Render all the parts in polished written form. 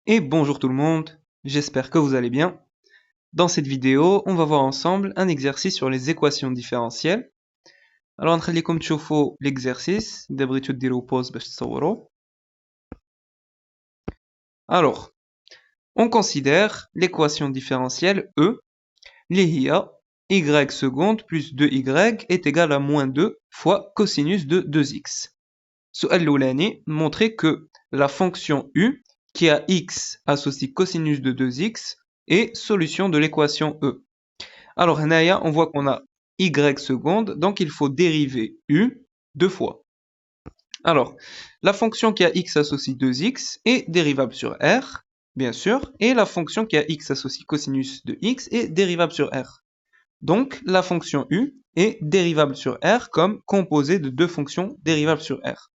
Et bonjour tout le monde, j'espère que vous allez bien. Dans cette vidéo, on va voir ensemble un exercice sur les équations différentielles. Alors نخليكم تشوفوا l'exercice, إذا بغيتو ديروا pause باش تصوروا. Alors, on considère l'équation différentielle E, اللي هي y seconde plus 2y est égal à moins 2 fois cosinus de 2x. السؤال الأولاني, montrer que la fonction U qui a x associe cosinus de 2x est solution de l'équation E. Alors, هنايا, on voit qu'on a y seconde, donc il faut dériver U deux fois. Alors, la fonction qui a x associe 2x est dérivable sur R, bien sûr, et la fonction qui a x associe cosinus de x est dérivable sur R. Donc, la fonction U est dérivable sur R comme composée de deux fonctions dérivables sur R.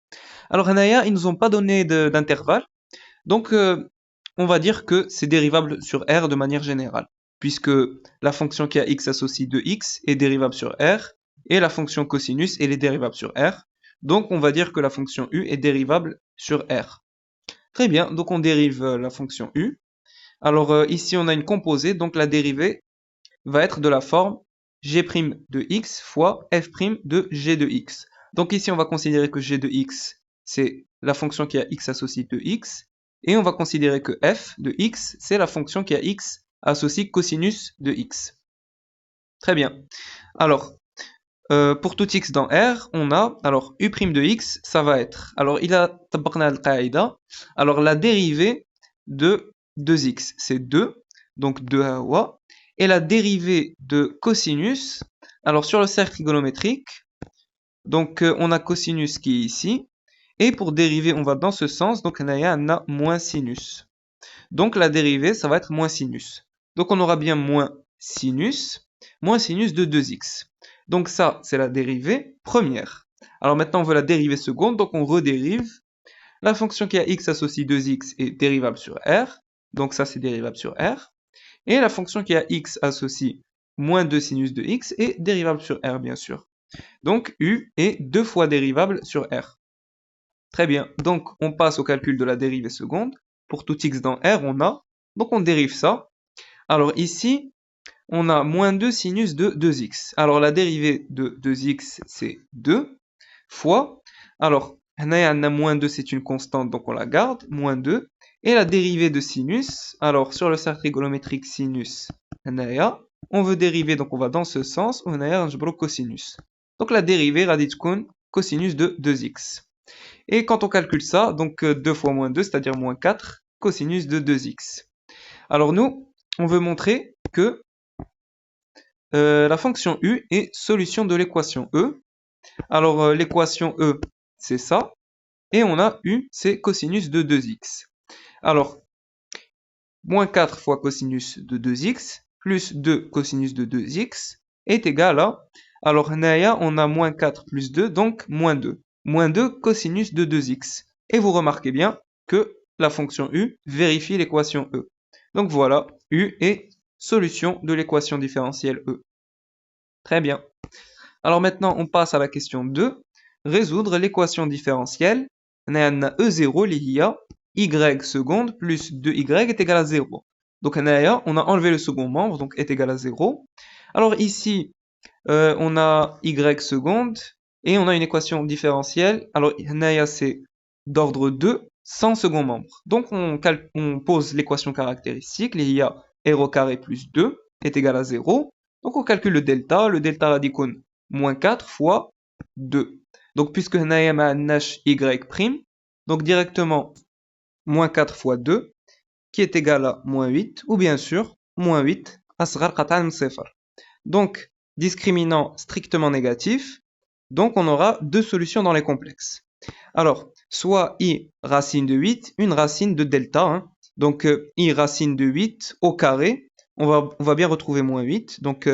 Alors, هنايا, ils nous ont pas donné d'intervalle, donc on va dire que c'est dérivable sur R de manière générale, puisque la fonction qui a x associe 2x est dérivable sur R, et la fonction cosinus elle est dérivable sur R, donc on va dire que la fonction U est dérivable sur R. Très bien, donc on dérive la fonction U. Alors ici on a une composée, donc la dérivée va être de la forme g' de x fois f' de g de x. Donc ici on va considérer que g de x c'est la fonction qui a x associé de x, et on va considérer que f de x c'est la fonction qui a x associé cosinus de x. Très bien. Alors, pour tout x dans R, on a, alors u' de x, ça va être, alors il a tabaqna al-qaïda, alors la dérivée de 2x, c'est 2, donc 2 hawa, et la dérivée de cosinus, alors sur le cercle trigonométrique, donc on a cosinus qui est ici, et pour dériver, on va dans ce sens, donc on a moins sinus. Donc la dérivée, ça va être moins sinus. Donc on aura bien moins sinus de 2x. Donc ça, c'est la dérivée première. Alors maintenant, on veut la dérivée seconde, donc on redérive. La fonction qui a x associe 2x est dérivable sur R, donc ça c'est dérivable sur R. Et la fonction qui a x associe moins 2 sinus de x est dérivable sur R, bien sûr. Donc u est deux fois dérivable sur R. Très bien, donc on passe au calcul de la dérivée seconde. Pour tout x dans R, on a, donc on dérive ça. Alors ici, on a moins 2 sinus de 2x. Alors la dérivée de 2x, c'est 2 fois. Alors, on a moins 2, c'est une constante, donc on la garde, moins 2. Et la dérivée de sinus, alors sur le cercle trigonométrique sinus, on veut dériver, donc on va dans ce sens, on a un cosinus. Donc la dérivée, cosinus de 2x. Et quand on calcule ça, donc 2 fois moins 2, c'est-à-dire moins 4, cosinus de 2x. Alors nous, on veut montrer que la fonction U est solution de l'équation E. Alors l'équation E, c'est ça. Et on a U, c'est cosinus de 2x. Alors, moins 4 fois cosinus de 2x, plus 2 cosinus de 2x, est égal à... Alors, on a moins 4 plus 2, donc moins 2. Moins 2 cosinus de 2x. Et vous remarquez bien que la fonction U vérifie l'équation E. Donc voilà, U est solution de l'équation différentielle E. Très bien. Alors maintenant, on passe à la question 2. Résoudre l'équation différentielle. On a E0 lié à y seconde plus 2y est égal à 0. Donc on a enlevé le second membre, donc est égal à 0. Alors ici, on a y seconde et on a une équation différentielle. Alors c'est d'ordre 2 sans second membre. Donc on pose l'équation caractéristique, il y a r au carré plus 2 est égal à 0. Donc on calcule le delta radicale moins 4 fois 2. Donc puisque on a y', donc directement moins 4 fois 2 qui est égal à moins 8, ou bien sûr moins 8 asghar qat'an min sifr. Donc discriminant strictement négatif, donc on aura deux solutions dans les complexes. Alors, soit i racine de 8, une racine de delta, hein. Donc i racine de 8 au carré, on va bien retrouver moins 8, donc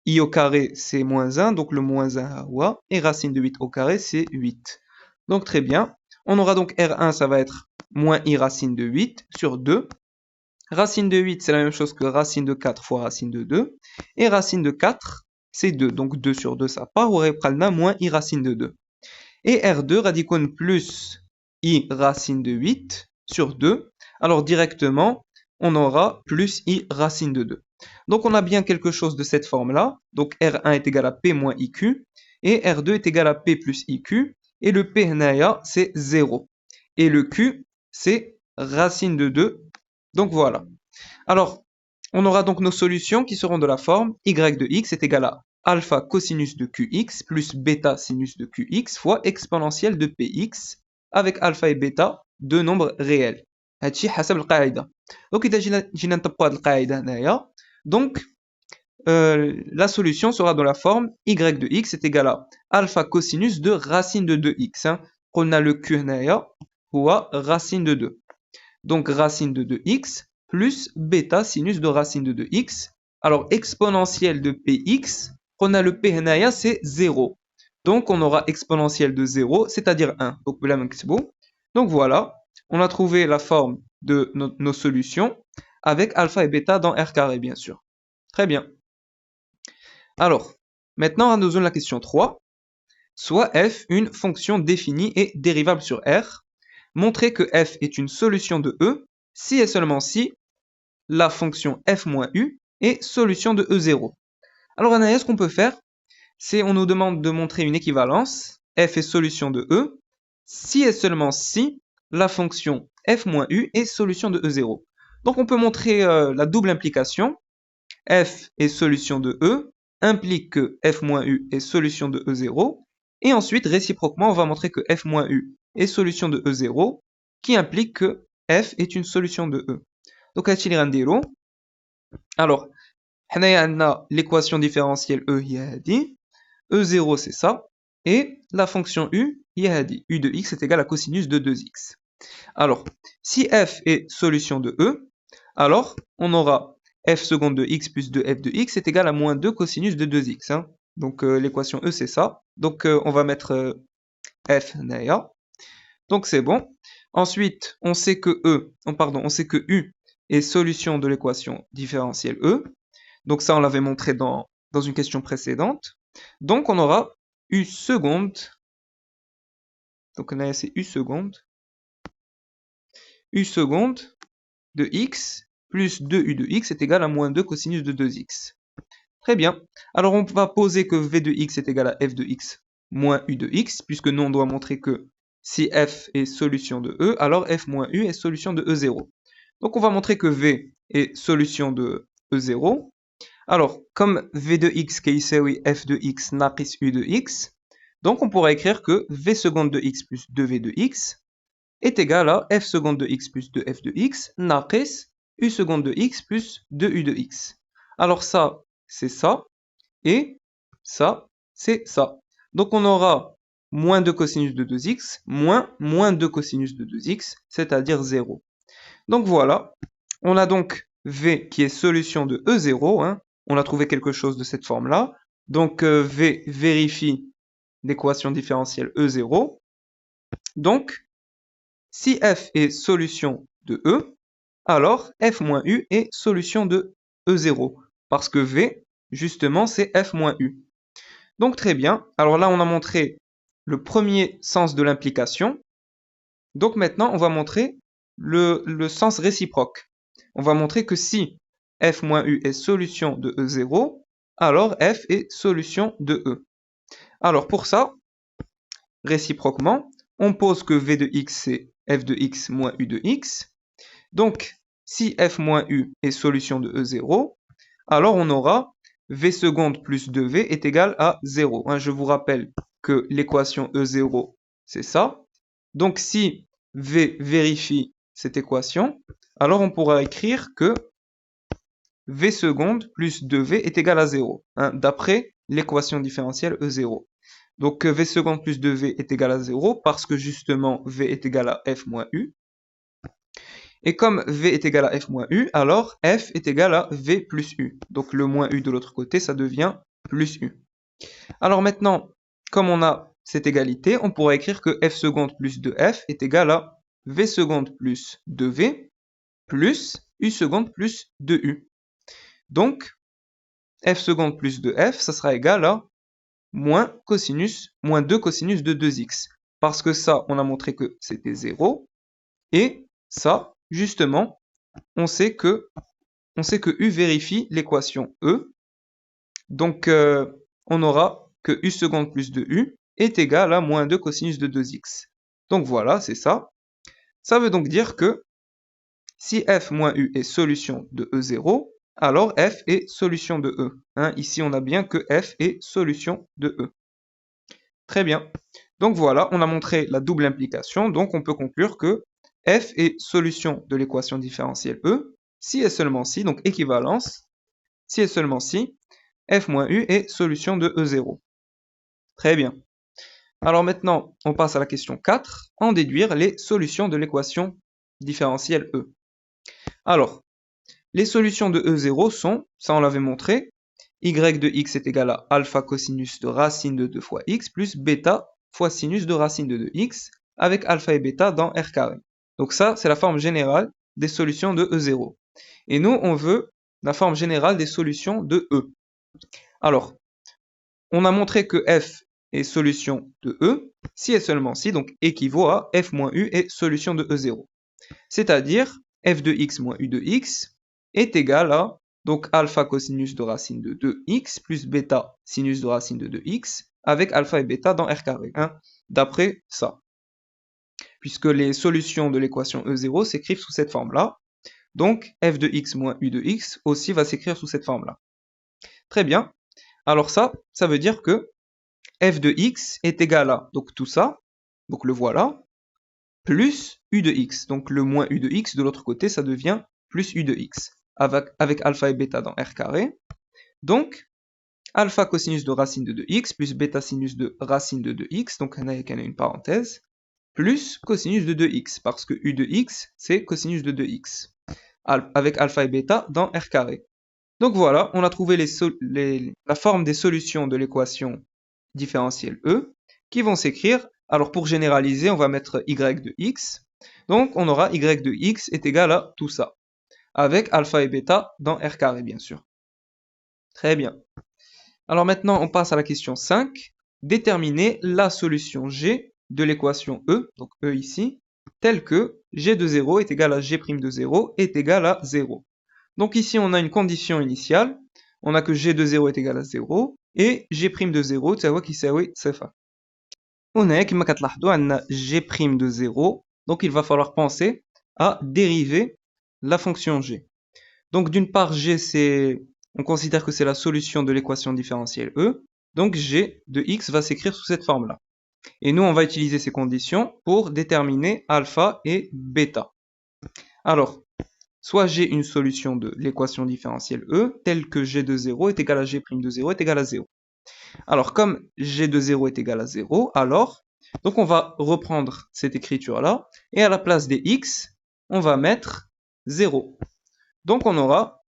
i au carré c'est moins 1, donc le moins 1 hawa, et racine de 8 au carré c'est 8. Donc très bien, on aura donc R1, ça va être moins i racine de 8 sur 2. Racine de 8, c'est la même chose que racine de 4 fois racine de 2. Et racine de 4, c'est 2. Donc 2 sur 2, ça part. Ou moins i racine de 2. Et R2, radicone plus i racine de 8 sur 2. Alors directement, on aura plus i racine de 2. Donc on a bien quelque chose de cette forme-là. Donc R1 est égal à P moins IQ. Et R2 est égal à P plus IQ. Et le P c'est 0. Et le Q, c'est racine de 2. Donc voilà. Alors, on aura donc nos solutions qui seront de la forme y de x est égal à alpha cosinus de qx plus bêta sinus de qx fois exponentielle de px avec alpha et bêta deux nombres réels. هادشي حسب القاعدة. Donc إذا جينا نطبقوا هاد القاعدة هنايا donc la solution sera dans la forme y de x est égal à alpha cosinus de racine de 2x. قلنا le q هنايا هو racine de 2. Donc racine de 2x plus bêta sinus de racine de 2x. Alors exponentielle de px, on a le p هنايا c'est 0. Donc on aura exponentielle de 0, c'est-à-dire 1. Donc voilà, on a trouvé la forme de nos solutions avec alpha et bêta dans r carré bien sûr. Très bien. Alors, maintenant nous avons la question 3. Soit f une fonction définie et dérivable sur r. Montrer que f est une solution de E si et seulement si la fonction f moins u est solution de E0. Alors Anaïs, ce qu'on peut faire, c'est on nous demande de montrer une équivalence, f est solution de E, si et seulement si la fonction f moins u est solution de E0. Donc on peut montrer la double implication, f est solution de E, implique que f moins u est solution de E0, et ensuite réciproquement on va montrer que f moins u est solution de E0, qui implique que f est une solution de E. Donc, هادشي اللي غنديرو. Alors, حنايا عندنا l'équation différentielle E هي هادي, E0 c'est ça, et la fonction U هي هادي, U de x est égal à cosinus de 2x. Alors, si f est solution de E, alors on aura f seconde de x plus 2f de x est égal à moins 2 cosinus de 2x. Donc, l'équation E c'est ça. Donc, on va mettre f هنايا. Donc c'est bon. Ensuite, on sait que on sait que U est solution de l'équation différentielle E. Donc ça, on l'avait montré dans une question précédente. Donc on aura U seconde. Donc là, c'est U seconde. U seconde de x plus 2U de x est égal à moins 2 cosinus de 2x. Très bien. Alors on va poser que V de x est égal à f de x moins U de x, puisque nous, on doit montrer que si f est solution de E, alors f moins u est solution de E0. Donc on va montrer que V est solution de E0. Alors, comme V de x كيساوي f de x ناقص u de x, donc on pourra écrire que V seconde de x plus 2V de x est égal à f seconde de x plus 2f de x ناقص u seconde de x plus 2u de x. Alors ça, c'est ça, et ça, c'est ça. Donc on aura moins 2 cosinus de 2x, moins 2 cosinus de 2x, c'est-à-dire 0. Donc voilà, on a donc V qui est solution de E0, on a trouvé quelque chose de cette forme-là. Donc V vérifie l'équation différentielle E0. Donc, si f est solution de E, alors f moins u est solution de E0, parce que V, justement, c'est f moins u. Donc très bien, alors là on a montré le premier sens de l'implication. Donc maintenant, on va montrer le sens réciproque. On va montrer que si f moins u est solution de E0, alors f est solution de E. Alors pour ça, réciproquement, on pose que v de x c'est f de x moins u de x. Donc, si f moins u est solution de E0, alors on aura v seconde plus 2v est égal à 0. Je vous rappelle que l'équation E0, c'est ça. Donc si v vérifie cette équation, alors on pourra écrire que v seconde plus 2v est égal à 0, d'après l'équation différentielle E0. Donc v seconde plus 2v est égal à 0 parce que justement v est égal à f moins u. Et comme v est égal à f moins u, alors f est égal à v plus u. Donc le moins u de l'autre côté, ça devient plus u. Alors maintenant, comme on a cette égalité, on pourra écrire que f seconde plus 2f est égal à v seconde plus 2v plus u seconde plus 2u. Donc, f seconde plus 2f, ça sera égal à moins 2 cosinus de 2x. parce que ça, on a montré que c'était 0. Et ça, justement, on sait que U vérifie l'équation E. Donc, on aura que U seconde plus 2U est égal à moins 2 cosinus de 2x. Donc voilà, c'est ça. Ça veut donc dire que si f moins U est solution de E0, alors f est solution de E. Hein, ici, on a bien que f est solution de E. Très bien. Donc voilà, on a montré la double implication, donc on peut conclure que f est solution de l'équation différentielle E, si et seulement si, donc équivalence, si et seulement si, f moins U est solution de E0. Très bien. Alors maintenant, on passe à la question 4, en déduire les solutions de l'équation différentielle E. Alors, les solutions de E0 sont, ça on l'avait montré, y de x est égal à alpha cosinus de racine de 2 fois x plus bêta fois sinus de racine de 2x avec alpha et bêta dans R carré. Donc ça, c'est la forme générale des solutions de E0. Et nous, on veut la forme générale des solutions de E. Alors, on a montré que f est solution de E, si et seulement si, donc équivaut à f moins u est solution de E0. C'est-à-dire, f de x moins u de x est égal à donc alpha cosinus de racine de 2x plus bêta sinus de racine de 2x avec alpha et bêta dans R carré, hein, d'après ça. Puisque les solutions de l'équation E0 s'écrivent sous cette forme-là. Donc f de x moins u de x aussi va s'écrire sous cette forme-là. Très bien. Alors ça veut dire que f de x est égal à, donc tout ça, donc le voilà, plus u de x. Donc le moins u de x, de l'autre côté, ça devient plus u de x, avec alpha et bêta dans R carré. Donc, alpha cosinus de racine de 2x plus bêta sinus de racine de 2x, donc on a une parenthèse, plus cosinus de 2x, parce que u de x, c'est cosinus de 2x, avec alpha et bêta dans R carré. Donc voilà, on a trouvé la forme des solutions de l'équation différentielle E, qui vont s'écrire, alors pour généraliser, on va mettre y de x, donc on aura y de x est égal à tout ça, avec alpha et bêta dans R carré bien sûr. Très bien. Alors maintenant, on passe à la question 5. Déterminer la solution G de l'équation E, donc E ici, telle que G de 0 est égal à G' de 0 est égal à 0. Donc ici, on a une condition initiale. On a que G de 0 est égal à 0 et G' de 0 تساوي كيساوي 0. هنا كما كتلاحظوا عندنا G' de 0. Donc il va falloir penser à dériver la fonction G. Donc d'une part, G, on considère que c'est la solution de l'équation différentielle E. Donc G de x va s'écrire sous cette forme-là. Et nous, on va utiliser ces conditions pour déterminer alpha et bêta. Alors, soit j'ai une solution de l'équation différentielle E, telle que G de 0 est égal à G' de 0 est égal à 0. Alors, comme G de 0 est égal à 0, alors, donc on va reprendre cette écriture-là, et à la place des x, on va mettre 0. Donc on aura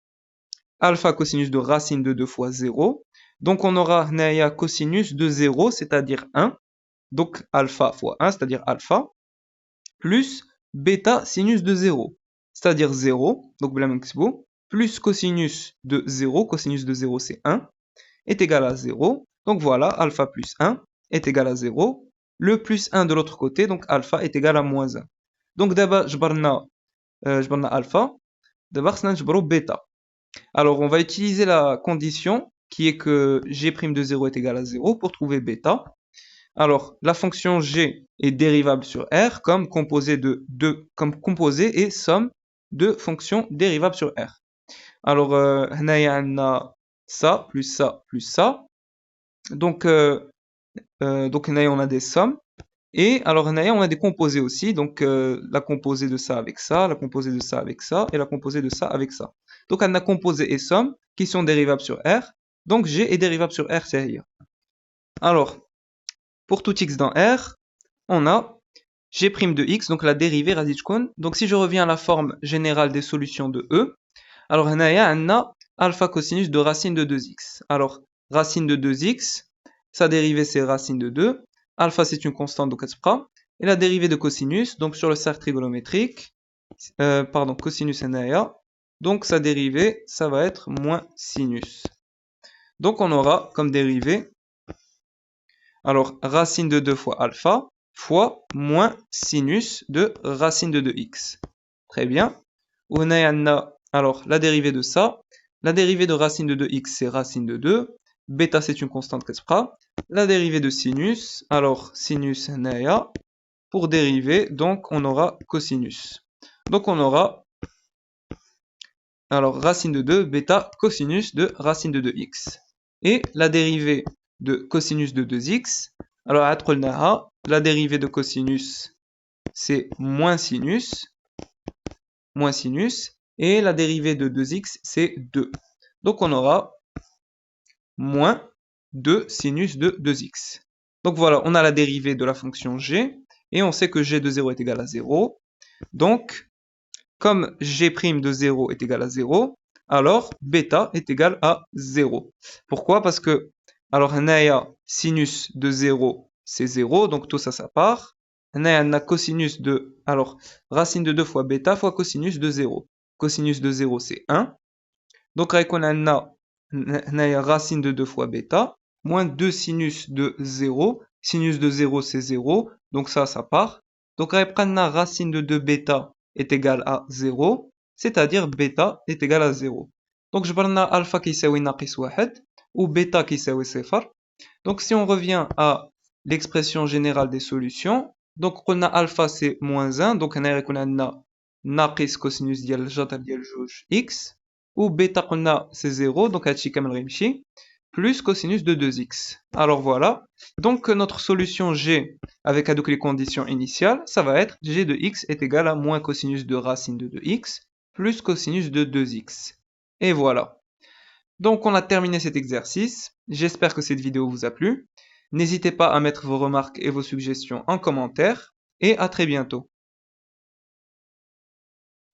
alpha cosinus de racine de 2 fois 0. Donc on aura naya cosinus de 0, c'est-à-dire 1. Donc alpha fois 1, c'est-à-dire alpha, plus bêta sinus de 0, c'est-à-dire 0, donc plus cosinus de 0, cosinus de 0 c'est 1, est égal à 0. Donc voilà, alpha plus 1 est égal à 0. Le plus 1 de l'autre côté, donc alpha est égal à moins 1. Donc d'abord, je barna alpha, d'abord, je bêta. Alors, on va utiliser la condition qui est que G' de 0 est égal à 0 pour trouver bêta. Alors, la fonction G est dérivable sur R comme composé et somme de fonctions dérivables sur R. Alors, on a ça, plus ça, plus ça. Donc on a des sommes. Et alors, on a des composés aussi. Donc, la composée de ça avec ça, la composée de ça avec ça, et la composée de ça avec ça. Donc, on a composé et somme qui sont dérivables sur R. Donc, G est dérivable sur R, c'est hier. Alors, pour tout x dans R, on a G' de x, donc la dérivée radichkon. Donc, si je reviens à la forme générale des solutions de E, alors, on a alpha cosinus de racine de 2x. Alors, racine de 2x, sa dérivée c'est racine de 2. Alpha c'est une constante, donc et la dérivée de cosinus, donc sur le cercle trigonométrique, cosinus naya, donc sa dérivée, ça va être moins sinus. Donc on aura comme dérivée, alors racine de 2 fois alpha, fois moins sinus de racine de 2x. Très bien. Alors, la dérivée de ça, la dérivée de racine de 2x, c'est racine de 2. Bêta, c'est une constante qu'espra. La dérivée de sinus, alors sinus naya. Pour dériver, donc on aura cosinus. Donc on aura, alors racine de 2, bêta, cosinus de racine de 2x. Et la dérivée de cosinus de 2x, alors la dérivée de cosinus, c'est moins sinus, et la dérivée de 2x, c'est 2. Donc on aura moins 2 sinus de 2x. Donc voilà, on a la dérivée de la fonction g, et on sait que g de 0 est égal à 0. Donc, comme g' de 0 est égal à 0, alors bêta est égal à 0. Pourquoi? Parce que, alors, naya sinus de 0, c'est 0, donc tout ça, ça part. Naya cosinus de, alors, racine de 2 fois bêta fois cosinus de 0. Cosinus de 0, c'est 1. Donc, on a racine de 2 fois bêta, moins 2 sinus de 0. Sinus de 0, c'est 0, donc ça, ça part. Donc, on a racine de 2 bêta est égal à 0, c'est-à-dire bêta est égal à 0. Donc, je vais alpha qui est naqis 1 ou bêta qui est 0. Donc, si on revient à l'expression générale des solutions, donc on a alpha c'est moins 1, donc on a naqis cosinus dial jata dial jauge x, ou bêta c'est 0, donc هادشي كامل غيمشي, plus cosinus de 2x. Alors voilà, donc notre solution g avec les conditions initiales, ça va être g de x est égal à moins cosinus de racine de 2x plus cosinus de 2x. Et voilà. Donc on a terminé cet exercice. J'espère que cette vidéo vous a plu. N'hésitez pas à mettre vos remarques et vos suggestions en commentaire. Et à très bientôt.